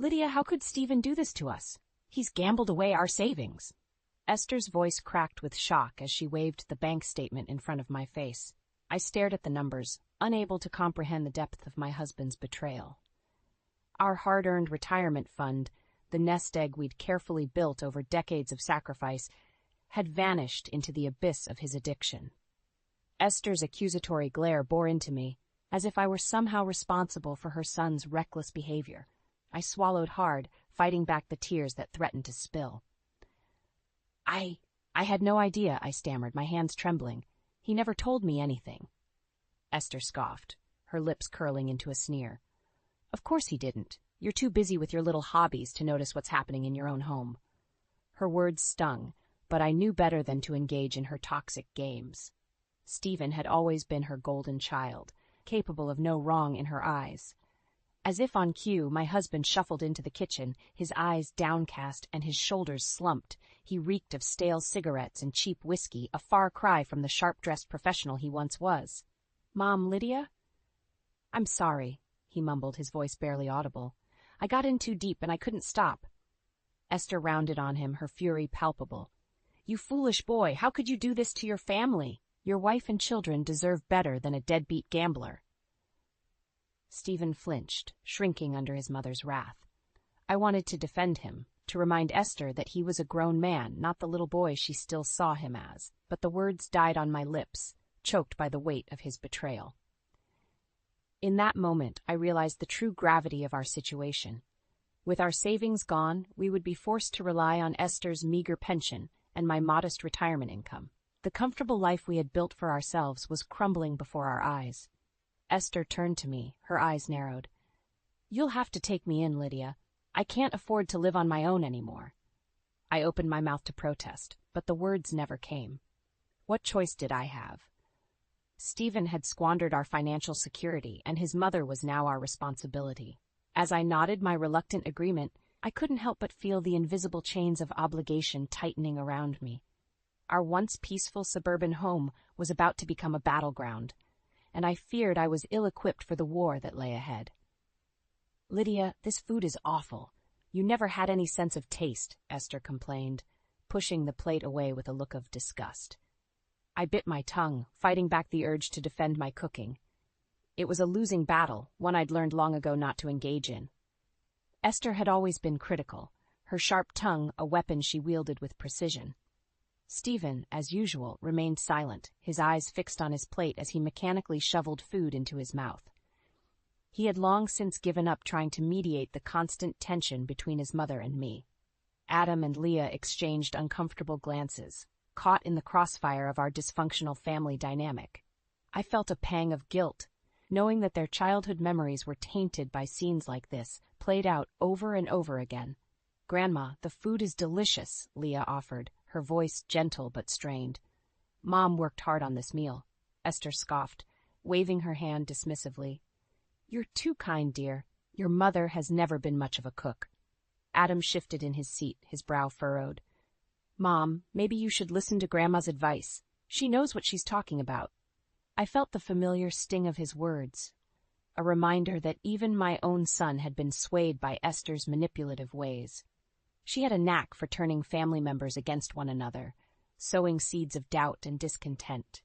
Lydia, how could Stephen do this to us? He's gambled away our savings. Esther's voice cracked with shock as she waved the bank statement in front of my face. I stared at the numbers, unable to comprehend the depth of my husband's betrayal. Our hard-earned retirement fund, the nest egg we'd carefully built over decades of sacrifice, had vanished into the abyss of his addiction. Esther's accusatory glare bore into me, as if I were somehow responsible for her son's reckless behavior. I swallowed hard, fighting back the tears that threatened to spill. I had no idea, I stammered, my hands trembling. He never told me anything. Esther scoffed, her lips curling into a sneer. Of course he didn't. You're too busy with your little hobbies to notice what's happening in your own home. Her words stung, but I knew better than to engage in her toxic games. Stephen had always been her golden child, capable of no wrong in her eyes. As if on cue, my husband shuffled into the kitchen, his eyes downcast and his shoulders slumped. He reeked of stale cigarettes and cheap whiskey, a far cry from the sharp-dressed professional he once was. "Mom, Lydia?" "I'm sorry," he mumbled, his voice barely audible. "I got in too deep and I couldn't stop." Esther rounded on him, her fury palpable. "You foolish boy, how could you do this to your family? Your wife and children deserve better than a deadbeat gambler." Stephen flinched, shrinking under his mother's wrath. I wanted to defend him, to remind Esther that he was a grown man, not the little boy she still saw him as, but the words died on my lips, choked by the weight of his betrayal. In that moment, I realized the true gravity of our situation. With our savings gone, we would be forced to rely on Esther's meager pension and my modest retirement income. The comfortable life we had built for ourselves was crumbling before our eyes. Esther turned to me, her eyes narrowed. "You'll have to take me in, Lydia. I can't afford to live on my own anymore." I opened my mouth to protest, but the words never came. What choice did I have? Stephen had squandered our financial security, and his mother was now our responsibility. As I nodded my reluctant agreement, I couldn't help but feel the invisible chains of obligation tightening around me. Our once peaceful suburban home was about to become a battleground, and I feared I was ill-equipped for the war that lay ahead. "Lydia, this food is awful. You never had any sense of taste," Esther complained, pushing the plate away with a look of disgust. I bit my tongue, fighting back the urge to defend my cooking. It was a losing battle, one I'd learned long ago not to engage in. Esther had always been critical, her sharp tongue a weapon she wielded with precision. Stephen, as usual, remained silent, his eyes fixed on his plate as he mechanically shoveled food into his mouth. He had long since given up trying to mediate the constant tension between his mother and me. Adam and Leah exchanged uncomfortable glances, caught in the crossfire of our dysfunctional family dynamic. I felt a pang of guilt, knowing that their childhood memories were tainted by scenes like this, played out over and over again. "Grandma, the food is delicious," Leah offered, her voice gentle but strained. "Mom worked hard on this meal," Esther scoffed, waving her hand dismissively. "You're too kind, dear. Your mother has never been much of a cook." Adam shifted in his seat, his brow furrowed. "Mom, maybe you should listen to Grandma's advice. She knows what she's talking about." I felt the familiar sting of his words, a reminder that even my own son had been swayed by Esther's manipulative ways. She had a knack for turning family members against one another, sowing seeds of doubt and discontent.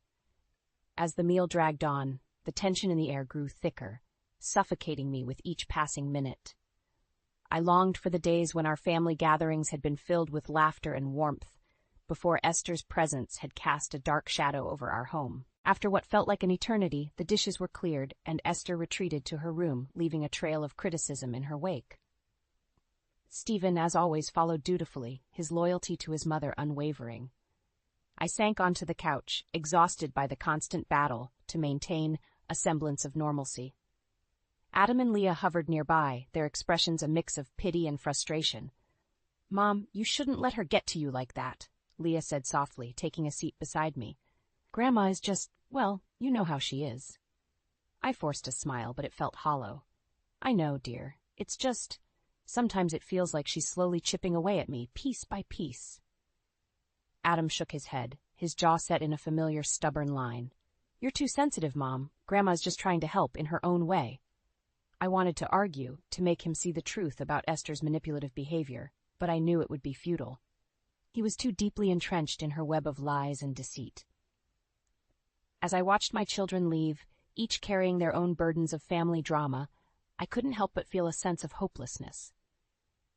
As the meal dragged on, the tension in the air grew thicker, suffocating me with each passing minute. I longed for the days when our family gatherings had been filled with laughter and warmth, before Esther's presence had cast a dark shadow over our home. After what felt like an eternity, the dishes were cleared, and Esther retreated to her room, leaving a trail of criticism in her wake. Stephen, as always, followed dutifully, his loyalty to his mother unwavering. I sank onto the couch, exhausted by the constant battle to maintain a semblance of normalcy. Adam and Leah hovered nearby, their expressions a mix of pity and frustration. "Mom, you shouldn't let her get to you like that," Leah said softly, taking a seat beside me. "Grandma is just, well, you know how she is." I forced a smile, but it felt hollow. "I know, dear. It's just, sometimes it feels like she's slowly chipping away at me, piece by piece." Adam shook his head, his jaw set in a familiar stubborn line. "You're too sensitive, Mom. Grandma's just trying to help in her own way." I wanted to argue, to make him see the truth about Esther's manipulative behavior, but I knew it would be futile. He was too deeply entrenched in her web of lies and deceit. As I watched my children leave, each carrying their own burdens of family drama, I couldn't help but feel a sense of hopelessness.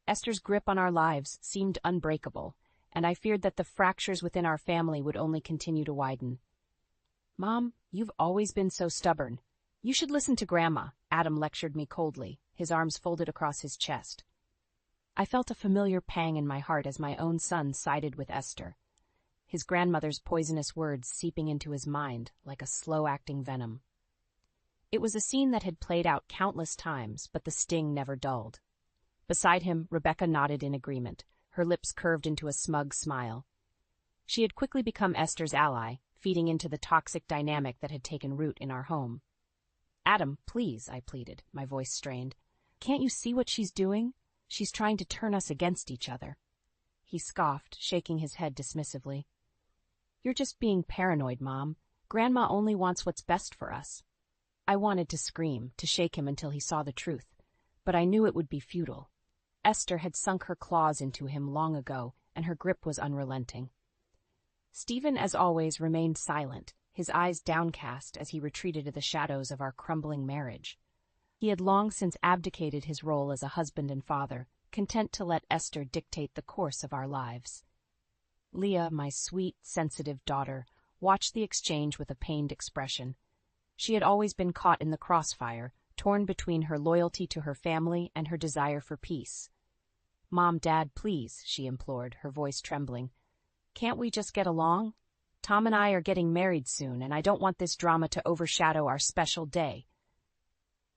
Esther's grip on our lives seemed unbreakable, and I feared that the fractures within our family would only continue to widen. "Mom, you've always been so stubborn. You should listen to Grandma," Adam lectured me coldly, his arms folded across his chest. I felt a familiar pang in my heart as my own son sided with Esther, his grandmother's poisonous words seeping into his mind like a slow-acting venom. It was a scene that had played out countless times, but the sting never dulled. Beside him, Rebecca nodded in agreement, her lips curved into a smug smile. She had quickly become Esther's ally, feeding into the toxic dynamic that had taken root in our home. "Adam, please," I pleaded, my voice strained. "Can't you see what she's doing? She's trying to turn us against each other." He scoffed, shaking his head dismissively. "You're just being paranoid, Mom. Grandma only wants what's best for us." I wanted to scream, to shake him until he saw the truth, but I knew it would be futile. Esther had sunk her claws into him long ago, and her grip was unrelenting. Stephen, as always, remained silent, his eyes downcast as he retreated to the shadows of our crumbling marriage. He had long since abdicated his role as a husband and father, content to let Esther dictate the course of our lives. Leah, my sweet, sensitive daughter, watched the exchange with a pained expression. She had always been caught in the crossfire, torn between her loyalty to her family and her desire for peace. "Mom, Dad, please," she implored, her voice trembling. "Can't we just get along? Tom and I are getting married soon, and I don't want this drama to overshadow our special day."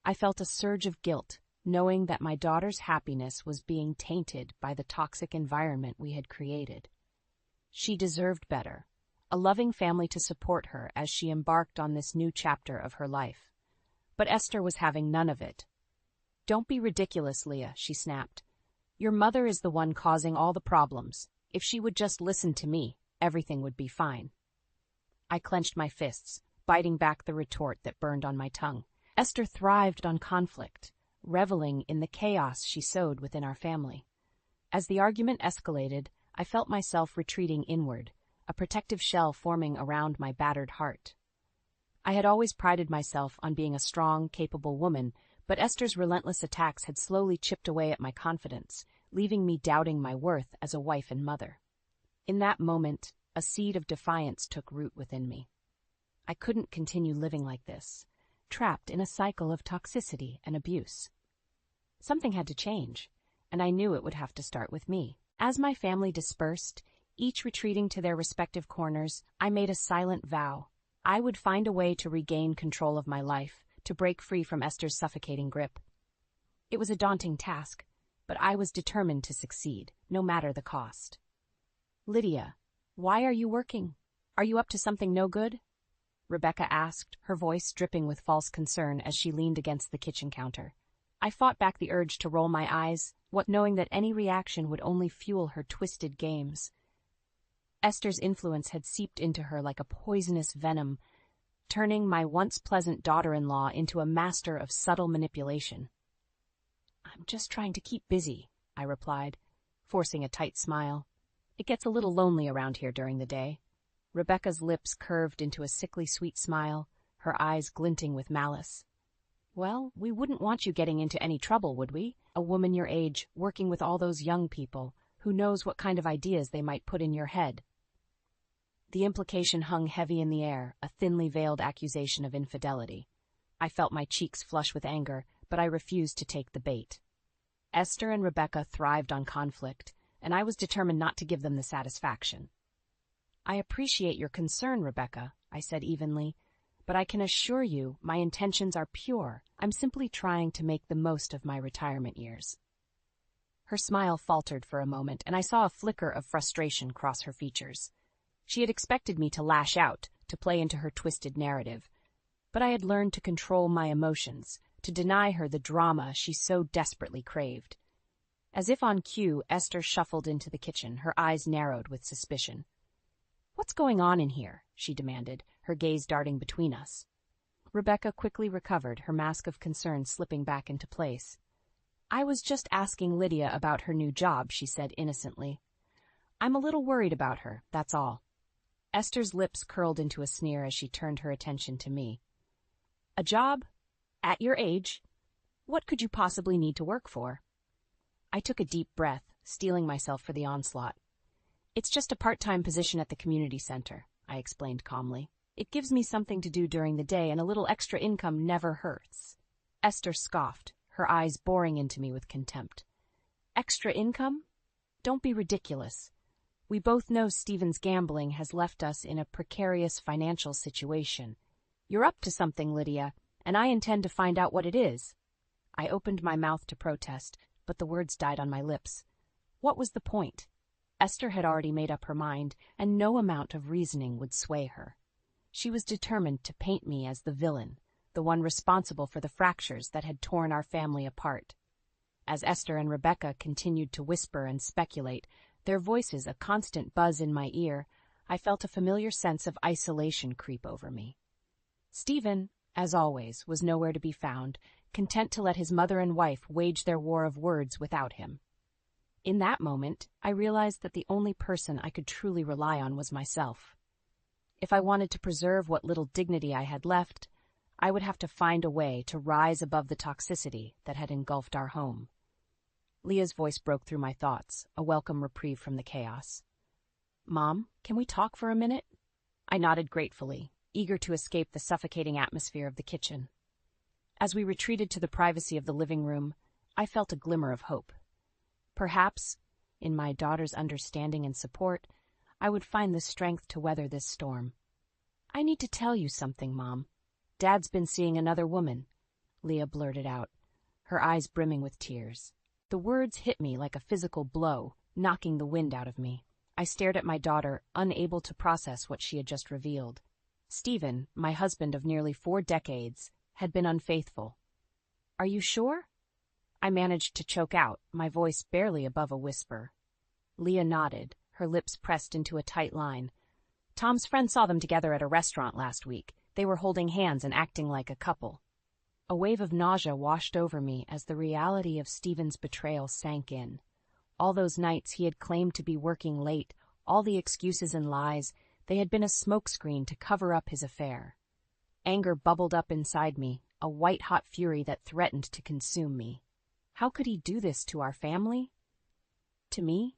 I felt a surge of guilt, knowing that my daughter's happiness was being tainted by the toxic environment we had created. She deserved better, a loving family to support her as she embarked on this new chapter of her life. But Esther was having none of it. "Don't be ridiculous, Leah," she snapped. "Your mother is the one causing all the problems. If she would just listen to me, everything would be fine." I clenched my fists, biting back the retort that burned on my tongue. Esther thrived on conflict, reveling in the chaos she sowed within our family. As the argument escalated, I felt myself retreating inward, a protective shell forming around my battered heart. I had always prided myself on being a strong, capable woman, but Esther's relentless attacks had slowly chipped away at my confidence, leaving me doubting my worth as a wife and mother. In that moment, a seed of defiance took root within me. I couldn't continue living like this, trapped in a cycle of toxicity and abuse. Something had to change, and I knew it would have to start with me. As my family dispersed, each retreating to their respective corners, I made a silent vow. I would find a way to regain control of my life, to break free from Esther's suffocating grip. It was a daunting task, but I was determined to succeed, no matter the cost. "Lydia, why are you working? Are you up to something no good?" Rebecca asked, her voice dripping with false concern as she leaned against the kitchen counter. I fought back the urge to roll my eyes, knowing that any reaction would only fuel her twisted games. Esther's influence had seeped into her like a poisonous venom, turning my once pleasant daughter-in-law into a master of subtle manipulation. "I'm just trying to keep busy," I replied, forcing a tight smile. "It gets a little lonely around here during the day." Rebecca's lips curved into a sickly sweet smile, her eyes glinting with malice. "Well, we wouldn't want you getting into any trouble, would we? A woman your age, working with all those young people, who knows what kind of ideas they might put in your head." The implication hung heavy in the air, a thinly veiled accusation of infidelity. I felt my cheeks flush with anger, but I refused to take the bait. Esther and Rebecca thrived on conflict, and I was determined not to give them the satisfaction. "I appreciate your concern, Rebecca," I said evenly, "but I can assure you my intentions are pure. I'm simply trying to make the most of my retirement years." Her smile faltered for a moment, and I saw a flicker of frustration cross her features. She had expected me to lash out, to play into her twisted narrative, but I had learned to control my emotions, to deny her the drama she so desperately craved. As if on cue, Esther shuffled into the kitchen, her eyes narrowed with suspicion. "What's going on in here?" she demanded, her gaze darting between us. Rebecca quickly recovered, her mask of concern slipping back into place. I was just asking Lydia about her new job, she said innocently. I'm a little worried about her, that's all. Esther's lips curled into a sneer as she turned her attention to me. A job? At your age? What could you possibly need to work for? I took a deep breath, steeling myself for the onslaught. It's just a part-time position at the community center, I explained calmly. It gives me something to do during the day, and a little extra income never hurts. Esther scoffed, her eyes boring into me with contempt. Extra income? Don't be ridiculous. We both know Stephen's gambling has left us in a precarious financial situation. You're up to something, Lydia, and I intend to find out what it is. I opened my mouth to protest, but the words died on my lips. What was the point? Esther had already made up her mind, and no amount of reasoning would sway her. She was determined to paint me as the villain, the one responsible for the fractures that had torn our family apart. As Esther and Rebecca continued to whisper and speculate, their voices a constant buzz in my ear, I felt a familiar sense of isolation creep over me. Stephen, as always, was nowhere to be found, content to let his mother and wife wage their war of words without him. In that moment, I realized that the only person I could truly rely on was myself. If I wanted to preserve what little dignity I had left, I would have to find a way to rise above the toxicity that had engulfed our home. Leah's voice broke through my thoughts, a welcome reprieve from the chaos. Mom, can we talk for a minute? I nodded gratefully, eager to escape the suffocating atmosphere of the kitchen. As we retreated to the privacy of the living room, I felt a glimmer of hope. Perhaps, in my daughter's understanding and support, I would find the strength to weather this storm. I need to tell you something, Mom. Dad's been seeing another woman, Leah blurted out, her eyes brimming with tears. The words hit me like a physical blow, knocking the wind out of me. I stared at my daughter, unable to process what she had just revealed. Stephen, my husband of nearly 4 decades, had been unfaithful. Are you sure? I managed to choke out, my voice barely above a whisper. Leah nodded, her lips pressed into a tight line. Tom's friend saw them together at a restaurant last week. They were holding hands and acting like a couple. A wave of nausea washed over me as the reality of Stephen's betrayal sank in. All those nights he had claimed to be working late, all the excuses and lies, they had been a smokescreen to cover up his affair. Anger bubbled up inside me, a white-hot fury that threatened to consume me. How could he do this to our family? To me?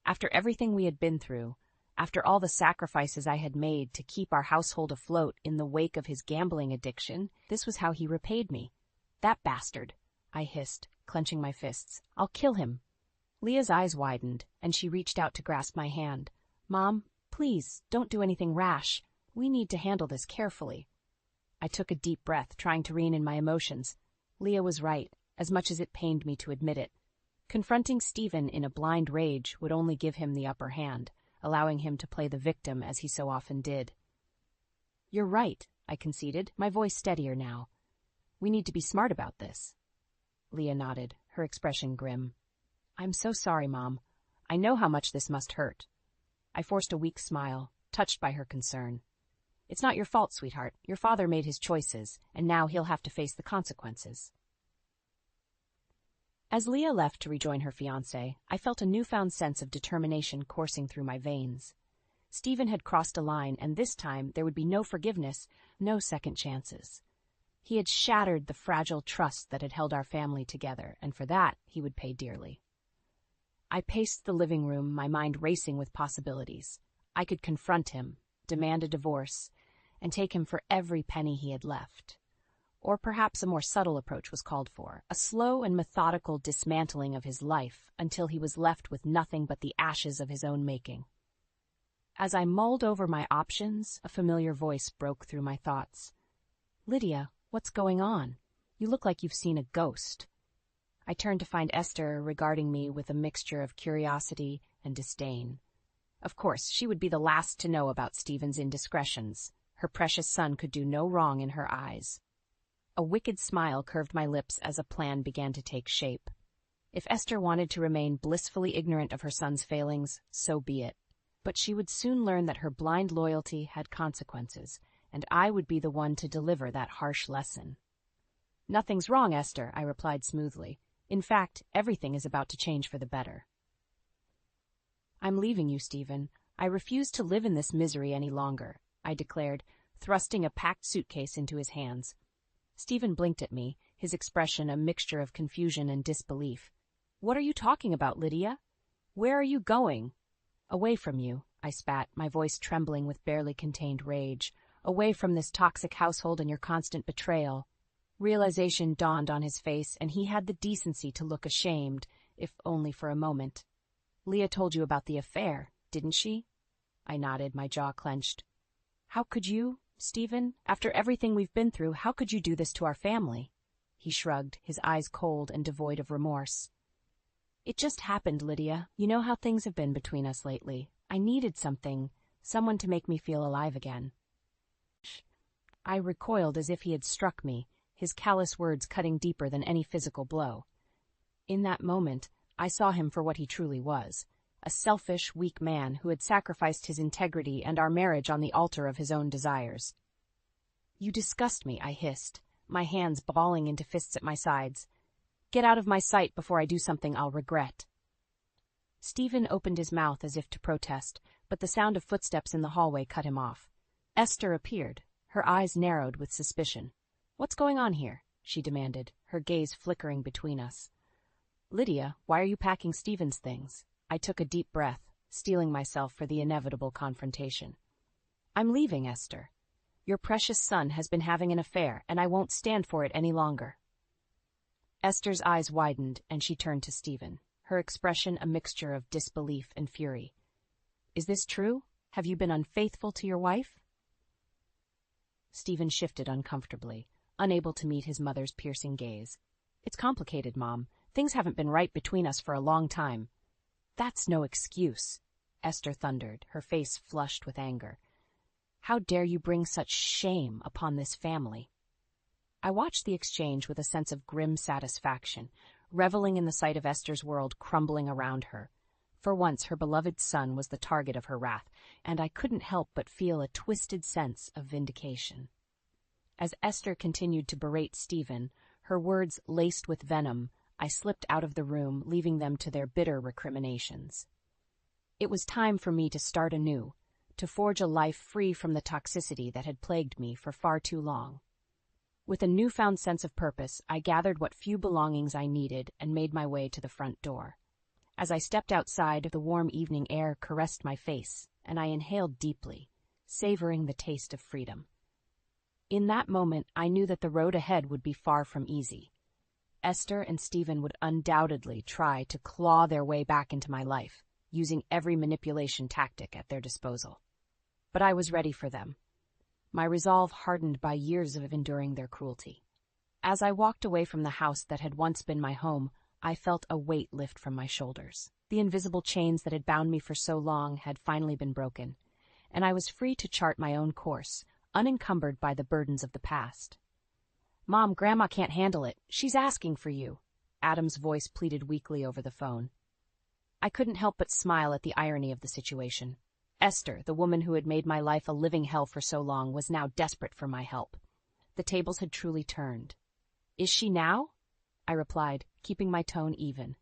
After everything we had been through, after all the sacrifices I had made to keep our household afloat in the wake of his gambling addiction, this was how he repaid me. That bastard, I hissed, clenching my fists. I'll kill him. Leah's eyes widened, and she reached out to grasp my hand. Mom, please, don't do anything rash. We need to handle this carefully. I took a deep breath, trying to rein in my emotions. Leah was right, as much as it pained me to admit it. Confronting Stephen in a blind rage would only give him the upper hand, allowing him to play the victim as he so often did. You're right, I conceded, my voice steadier now. We need to be smart about this. Leah nodded, her expression grim. I'm so sorry, Mom. I know how much this must hurt. I forced a weak smile, touched by her concern. It's not your fault, sweetheart. Your father made his choices, and now he'll have to face the consequences. As Leah left to rejoin her fiancé, I felt a newfound sense of determination coursing through my veins. Stephen had crossed a line, and this time there would be no forgiveness, no second chances. He had shattered the fragile trust that had held our family together, and for that he would pay dearly. I paced the living room, my mind racing with possibilities. I could confront him, demand a divorce, and take him for every penny he had left. Or perhaps a more subtle approach was called for, a slow and methodical dismantling of his life until he was left with nothing but the ashes of his own making. As I mulled over my options, a familiar voice broke through my thoughts. Lydia, what's going on? You look like you've seen a ghost. I turned to find Esther regarding me with a mixture of curiosity and disdain. Of course, she would be the last to know about Stephen's indiscretions. Her precious son could do no wrong in her eyes. A wicked smile curved my lips as a plan began to take shape. If Esther wanted to remain blissfully ignorant of her son's failings, so be it. But she would soon learn that her blind loyalty had consequences, and I would be the one to deliver that harsh lesson. "Nothing's wrong, Esther," I replied smoothly. "In fact, everything is about to change for the better." "I'm leaving you, Stephen. I refuse to live in this misery any longer," I declared, thrusting a packed suitcase into his hands. Stephen blinked at me, his expression a mixture of confusion and disbelief. "What are you talking about, Lydia? Where are you going?" "Away from you," I spat, my voice trembling with barely contained rage. "Away from this toxic household and your constant betrayal." Realization dawned on his face, and he had the decency to look ashamed, if only for a moment. "Leah told you about the affair, didn't she?" I nodded, my jaw clenched. "How could you, Stephen? After everything we've been through, how could you do this to our family?" He shrugged, his eyes cold and devoid of remorse. "It just happened, Lydia. You know how things have been between us lately. I needed someone to make me feel alive again." I recoiled as if he had struck me, his callous words cutting deeper than any physical blow. In that moment, I saw him for what he truly was, a selfish, weak man who had sacrificed his integrity and our marriage on the altar of his own desires. "You disgust me," I hissed, my hands balling into fists at my sides. "Get out of my sight before I do something I'll regret." Stephen opened his mouth as if to protest, but the sound of footsteps in the hallway cut him off. Esther appeared, her eyes narrowed with suspicion. "What's going on here?" she demanded, her gaze flickering between us. "Lydia, why are you packing Stephen's things?" I took a deep breath, steeling myself for the inevitable confrontation. "I'm leaving, Esther. Your precious son has been having an affair, and I won't stand for it any longer." Esther's eyes widened, and she turned to Stephen, her expression a mixture of disbelief and fury. "Is this true? Have you been unfaithful to your wife?" Stephen shifted uncomfortably, unable to meet his mother's piercing gaze. "It's complicated, Mom. Things haven't been right between us for a long time." "That's no excuse," Esther thundered, her face flushed with anger. "How dare you bring such shame upon this family?" I watched the exchange with a sense of grim satisfaction, reveling in the sight of Esther's world crumbling around her. For once, her beloved son was the target of her wrath, and I couldn't help but feel a twisted sense of vindication. As Esther continued to berate Stephen, her words laced with venom, I slipped out of the room, leaving them to their bitter recriminations. It was time for me to start anew, to forge a life free from the toxicity that had plagued me for far too long. With a newfound sense of purpose, I gathered what few belongings I needed and made my way to the front door. As I stepped outside, the warm evening air caressed my face, and I inhaled deeply, savoring the taste of freedom. In that moment, I knew that the road ahead would be far from easy. Esther and Stephen would undoubtedly try to claw their way back into my life, using every manipulation tactic at their disposal. But I was ready for them, my resolve hardened by years of enduring their cruelty. As I walked away from the house that had once been my home, I felt a weight lift from my shoulders. The invisible chains that had bound me for so long had finally been broken, and I was free to chart my own course, unencumbered by the burdens of the past. "Mom, Grandma can't handle it. She's asking for you," Adam's voice pleaded weakly over the phone. I couldn't help but smile at the irony of the situation. Esther, the woman who had made my life a living hell for so long, was now desperate for my help. The tables had truly turned. "Is she now?" I replied, keeping my tone even.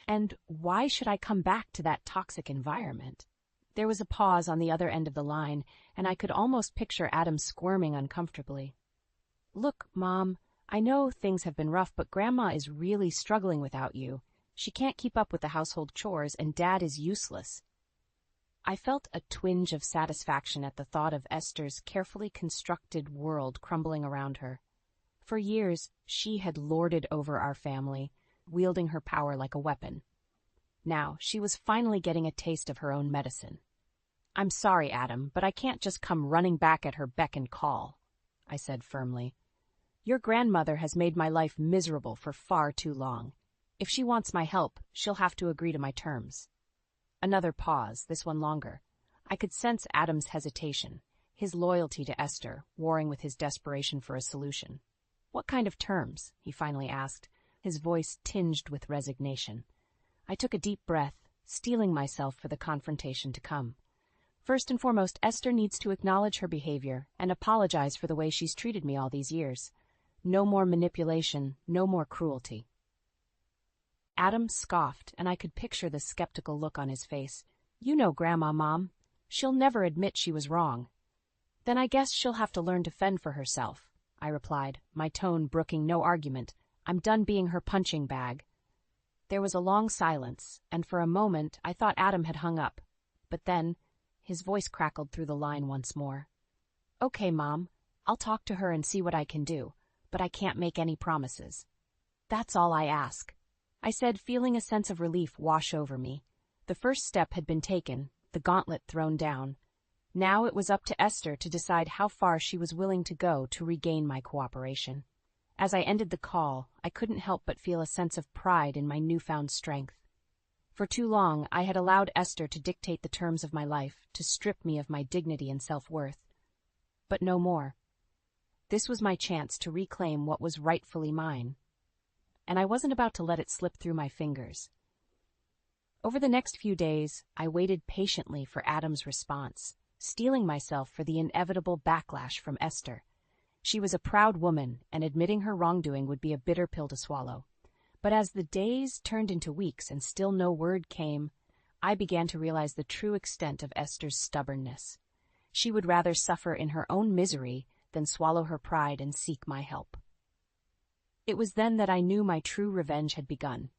"And why should I come back to that toxic environment?" There was a pause on the other end of the line, and I could almost picture Adam squirming uncomfortably. "Look, Mom, I know things have been rough, but Grandma is really struggling without you. She can't keep up with the household chores, and Dad is useless." I felt a twinge of satisfaction at the thought of Esther's carefully constructed world crumbling around her. For years, she had lorded over our family, wielding her power like a weapon. Now, she was finally getting a taste of her own medicine. "I'm sorry, Adam, but I can't just come running back at her beck and call," I said firmly. "Your grandmother has made my life miserable for far too long. If she wants my help, she'll have to agree to my terms." Another pause, this one longer. I could sense Adam's hesitation, his loyalty to Esther, warring with his desperation for a solution. "What kind of terms?" he finally asked, his voice tinged with resignation. I took a deep breath, steeling myself for the confrontation to come. First and foremost, Esther needs to acknowledge her behavior and apologize for the way she's treated me all these years. No more manipulation, no more cruelty. Adam scoffed, and I could picture the skeptical look on his face. You know Grandma, Mom. She'll never admit she was wrong. Then I guess she'll have to learn to fend for herself, I replied, my tone brooking no argument. I'm done being her punching bag. There was a long silence, and for a moment I thought Adam had hung up. But then, his voice crackled through the line once more. Okay, Mom, I'll talk to her and see what I can do, but I can't make any promises. That's all I ask, I said, feeling a sense of relief wash over me. The first step had been taken, the gauntlet thrown down. Now it was up to Esther to decide how far she was willing to go to regain my cooperation. As I ended the call, I couldn't help but feel a sense of pride in my newfound strength. For too long, I had allowed Esther to dictate the terms of my life, to strip me of my dignity and self-worth. But no more. This was my chance to reclaim what was rightfully mine. And I wasn't about to let it slip through my fingers. Over the next few days, I waited patiently for Adam's response, steeling myself for the inevitable backlash from Esther. She was a proud woman, and admitting her wrongdoing would be a bitter pill to swallow. But as the days turned into weeks and still no word came, I began to realize the true extent of Esther's stubbornness. She would rather suffer in her own misery than swallow her pride and seek my help. It was then that I knew my true revenge had begun.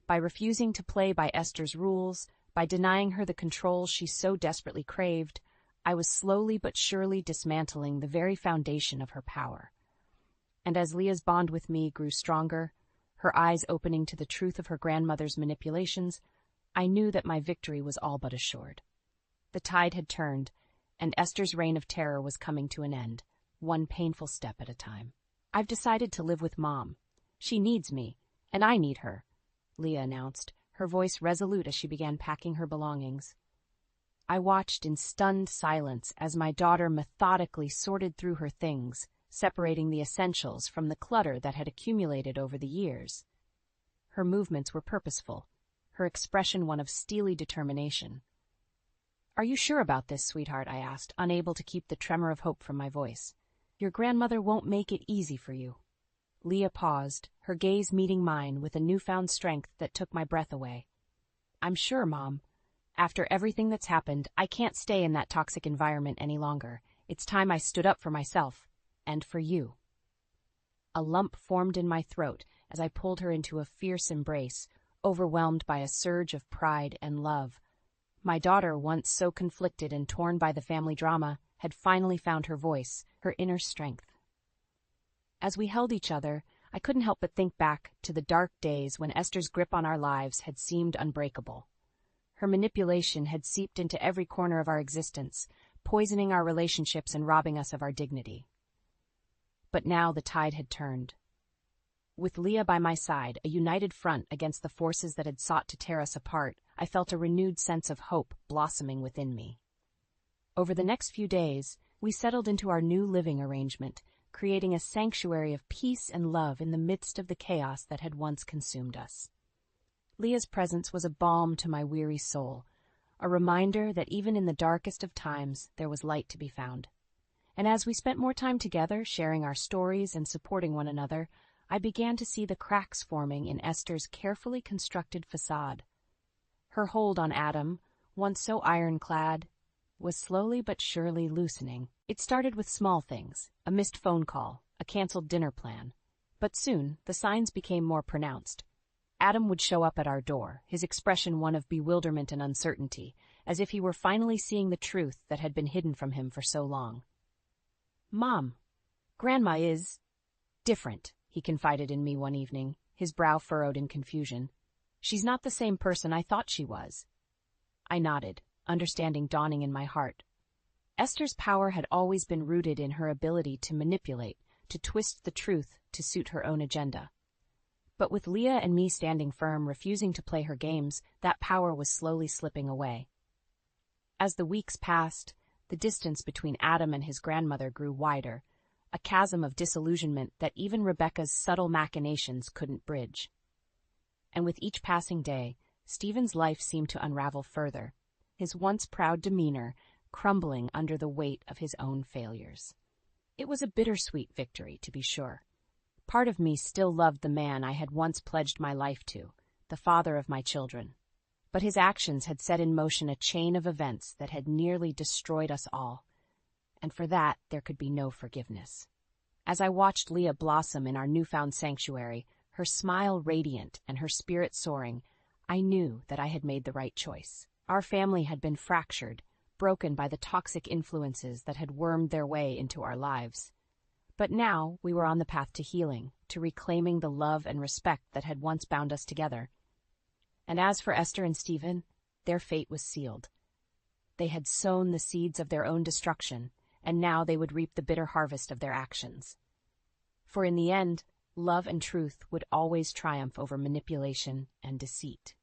By refusing to play by Esther's rules, by denying her the control she so desperately craved, I was slowly but surely dismantling the very foundation of her power. And as Leah's bond with me grew stronger, her eyes opening to the truth of her grandmother's manipulations, I knew that my victory was all but assured. The tide had turned, and Esther's reign of terror was coming to an end, one painful step at a time. I've decided to live with Mom. She needs me, and I need her, Leah announced, her voice resolute as she began packing her belongings. I watched in stunned silence as my daughter methodically sorted through her things, separating the essentials from the clutter that had accumulated over the years. Her movements were purposeful, her expression one of steely determination. Are you sure about this, sweetheart? I asked, unable to keep the tremor of hope from my voice. Your grandmother won't make it easy for you. Leah paused, her gaze meeting mine with a newfound strength that took my breath away. I'm sure, Mom. After everything that's happened, I can't stay in that toxic environment any longer. It's time I stood up for myself. And for you. A lump formed in my throat as I pulled her into a fierce embrace, overwhelmed by a surge of pride and love. My daughter, once so conflicted and torn by the family drama, had finally found her voice, her inner strength. As we held each other, I couldn't help but think back to the dark days when Esther's grip on our lives had seemed unbreakable. Her manipulation had seeped into every corner of our existence, poisoning our relationships and robbing us of our dignity. But now the tide had turned. With Leah by my side, a united front against the forces that had sought to tear us apart, I felt a renewed sense of hope blossoming within me. Over the next few days, we settled into our new living arrangement, creating a sanctuary of peace and love in the midst of the chaos that had once consumed us. Leah's presence was a balm to my weary soul, a reminder that even in the darkest of times there was light to be found. And as we spent more time together, sharing our stories and supporting one another, I began to see the cracks forming in Esther's carefully constructed facade. Her hold on Adam, once so ironclad, was slowly but surely loosening. It started with small things, a missed phone call, a canceled dinner plan. But soon, the signs became more pronounced. Adam would show up at our door, his expression one of bewilderment and uncertainty, as if he were finally seeing the truth that had been hidden from him for so long. Mom, Grandma is different, he confided in me one evening, his brow furrowed in confusion. She's not the same person I thought she was. I nodded, understanding dawning in my heart. Esther's power had always been rooted in her ability to manipulate, to twist the truth to suit her own agenda. But with Leah and me standing firm, refusing to play her games, that power was slowly slipping away. As the weeks passed, the distance between Adam and his grandmother grew wider, a chasm of disillusionment that even Rebecca's subtle machinations couldn't bridge. And with each passing day, Stephen's life seemed to unravel further. His once proud demeanor crumbling under the weight of his own failures. It was a bittersweet victory, to be sure. Part of me still loved the man I had once pledged my life to, the father of my children. But his actions had set in motion a chain of events that had nearly destroyed us all, and for that there could be no forgiveness. As I watched Leah blossom in our newfound sanctuary, her smile radiant and her spirit soaring, I knew that I had made the right choice. Our family had been fractured, broken by the toxic influences that had wormed their way into our lives. But now we were on the path to healing, to reclaiming the love and respect that had once bound us together. And as for Esther and Stephen, their fate was sealed. They had sown the seeds of their own destruction, and now they would reap the bitter harvest of their actions. For in the end, love and truth would always triumph over manipulation and deceit.